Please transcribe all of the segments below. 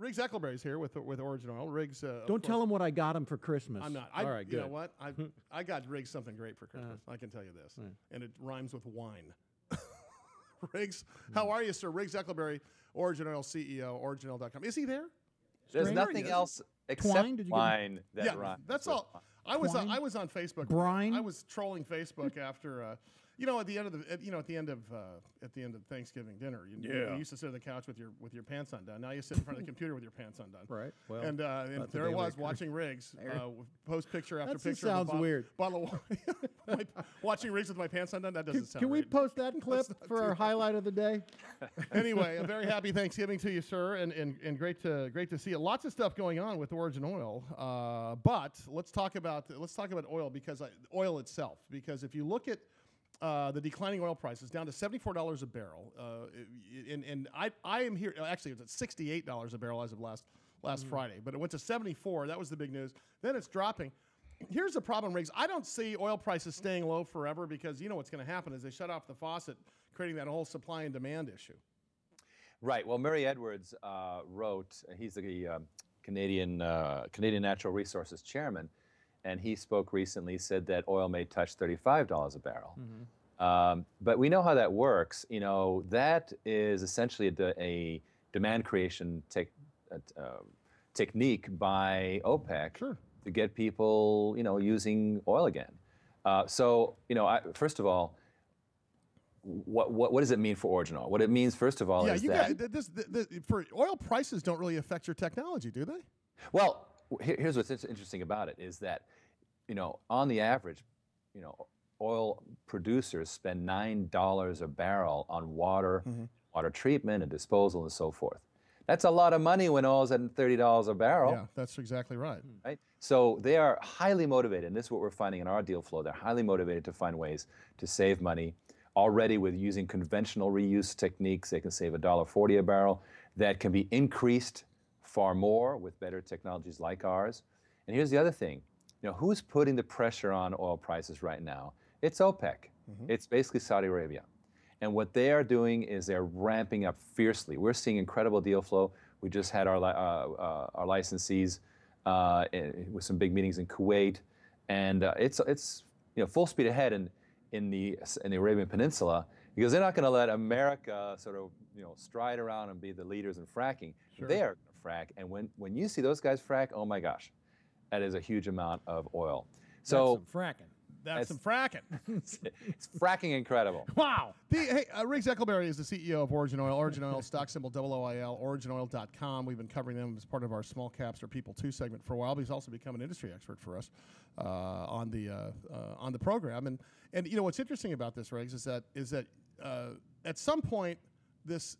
Riggs Eckelberry's here with OriginOil. Riggs. Don't tell him what I got him for Christmas. I'm not. All right, good. You know what? I got Riggs something great for Christmas. I can tell you this, and it rhymes with wine. Riggs, how are you, sir? Riggs Eckelberry, OriginOil CEO, OriginOil.com. Is he there? There's nothing else except wine that rhymes. That's all. I was on Facebook. Brine? I was trolling Facebook after at the end of Thanksgiving dinner. You used to sit on the couch with your pants undone. Now you sit in front of the computer with your pants undone. Right. Well, and there I was watching Riggs post picture after picture. Sounds weird. Bottle of wine. Watching Riggs with my pants undone. That doesn't sound. Can we weird. post that clip for our highlight of the day? Anyway, a very happy Thanksgiving to you, sir, and great to see you. Lots of stuff going on with OriginOil, but let's talk about oil oil itself, because if you look at the declining oil prices down to $74 a barrel, and I am here. Actually, it's at $68 a barrel as of last Friday, but it went to 74. That was the big news. Then it's dropping. Here's the problem, Riggs. I don't see oil prices staying low forever, because you know what's going to happen is they shut off the faucet, creating that whole supply and demand issue. Right. Well, Murray Edwards wrote. He's the Canadian Natural Resources chairman. And he spoke recently, said that oil may touch $35 a barrel. But we know how that works. You know, that is essentially a demand creation technique by OPEC to get people, using oil again. So, first of all, what does it mean for OriginOil? What it means, first of all, is that for oil prices don't really affect your technology, do they? Well, here's what's interesting about it is that, on the average, oil producers spend $9 a barrel on water, water treatment and disposal and so forth. That's a lot of money when oil's at $30 a barrel. Yeah, that's exactly right. Right? So they are highly motivated, and this is what we're finding in our deal flow. They're highly motivated to find ways to save money. Already with using conventional reuse techniques, they can save $1.40 a barrel. That can be increased far more with better technologies like ours. And here's the other thing. Who's putting the pressure on oil prices right now? It's OPEC. It's basically Saudi Arabia. And what they are doing is they're ramping up fiercely. We're seeing incredible deal flow. We just had our licensees with some big meetings in Kuwait. And it's full speed ahead in the Arabian Peninsula, because they're not going to let America sort of stride around and be the leaders in fracking. They are going to frack, and when you see those guys frack, oh my gosh, that is a huge amount of oil. So that's some fracking. That's some fracking. It's fracking incredible. Wow. Riggs Eckelberry is the CEO of OriginOil. OriginOil, stock symbol OOIL, OriginOil.com. We've been covering them as part of our Small Caps or People 2 segment for a while, but he's also become an industry expert for us on the program. And what's interesting about this, Riggs, is that at some point there's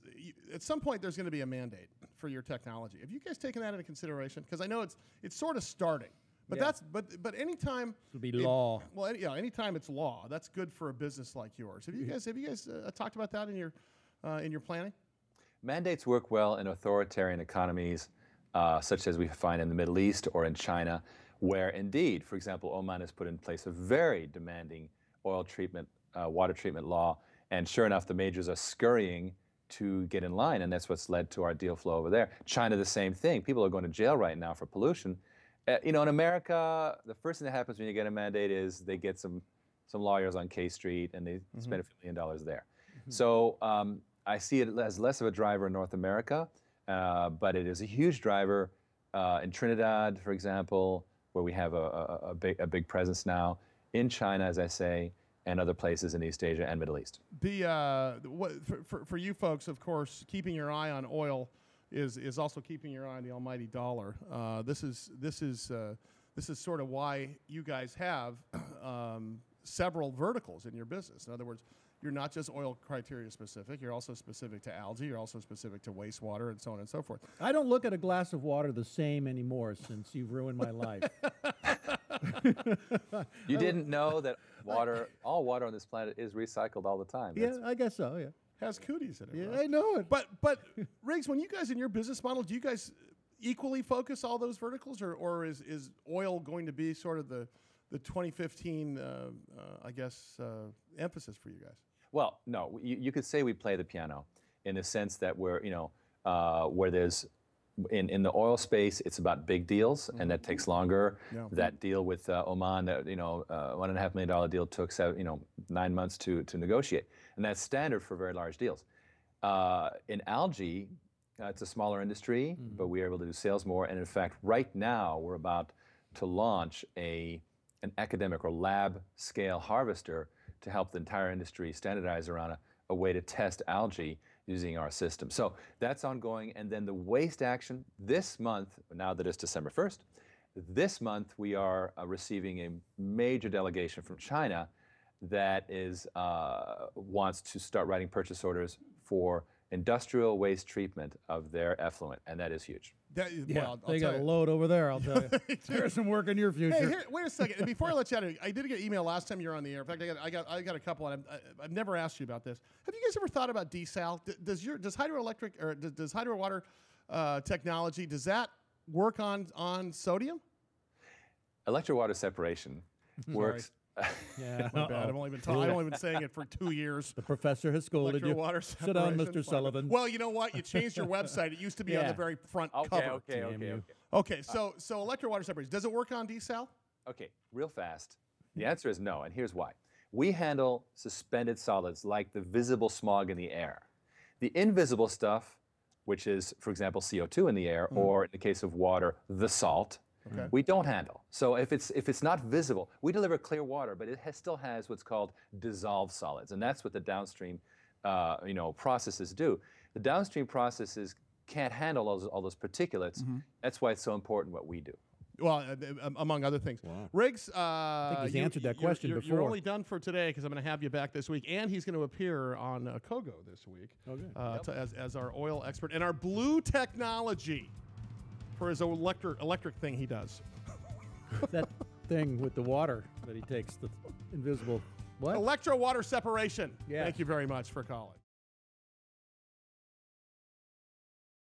going to be a mandate for your technology. Have you guys taken that into consideration? Because I know it's sort of starting. But but anytime it'll be law. Well, anytime it's law, that's good for a business like yours. Have you guys talked about that in your planning? Mandates work well in authoritarian economies, such as we find in the Middle East or in China, where indeed, for example, Oman has put in place a very demanding oil treatment, water treatment law, and sure enough, the majors are scurrying to get in line, and that's what's led to our deal flow over there. China, the same thing. People are going to jail right now for pollution. In America, the first thing that happens when you get a mandate is they get some lawyers on K Street and they spend a few $1 million there. So I see it as less of a driver in North America, but it is a huge driver in Trinidad, for example, where we have a big presence now, in China, as I say, and other places in East Asia and Middle East. For you folks, of course, keeping your eye on oil is also keeping your eye on the almighty dollar. This is sort of why you guys have several verticals in your business. In other words, you're not just oil criteria specific. You're also specific to algae. You're also specific to wastewater, and so on and so forth. I don't look at a glass of water the same anymore since you've ruined my life. You didn't know that all water on this planet is recycled all the time. Yeah, I guess so. Yeah. Has cooties in it. Yeah, right? I know it. But Riggs, when you guys in your business model, do you guys equally focus all those verticals, or is oil going to be sort of the 2015 emphasis for you guys? Well, no. You could say we play the piano in the sense that we're where there's in the oil space, it's about big deals, and that takes longer. Yeah. That deal with Oman, that $1.5 million deal took 9 months to negotiate, and that's standard for very large deals. In algae, it's a smaller industry, but we are able to do sales more. And in fact, right now we're about to launch an academic or lab scale harvester to help the entire industry standardize around a way to test algae using our system. So that's ongoing. And then the waste action this month, now that it's December 1st, this month we are receiving a major delegation from China that wants to start writing purchase orders for industrial waste treatment of their effluent, and that is huge. They got a load over there, I'll tell you. There's some work in your future. Hey, wait a second. And before I let you out, I did get an email last time you were on the air. In fact, I got a couple, and I've never asked you about this. Have you guys ever thought about desal? Does hydroelectric or does hydro water technology, does that work on sodium? Electrowater separation works. Yeah, My bad. I've only been saying it for 2 years. The professor has scolded you. Electrowater Sit down, Mr. Sullivan. Well, you know what? You changed your website. It used to be on the very front cover. Okay. So electrowater separation. Does it work on desal? Okay, real fast. The answer is no, and here's why. We handle suspended solids like the visible smog in the air. The invisible stuff, which is, for example, CO2 in the air, or in the case of water, the salt, we don't handle. So if it's not visible, we deliver clear water, but it still has what's called dissolved solids, and that's what the downstream processes do. The downstream processes can't handle all those particulates. That's why it's so important what we do. Well, among other things. Wow. Riggs, I think he's answered that question before. You're only done for today because I'm going to have you back this week, and he's going to appear on Kogo this week as our oil expert and our blue technology for his electric thing he does. That thing with the water that he takes, the invisible, what? Electro water separation. Yeah. Thank you very much for calling.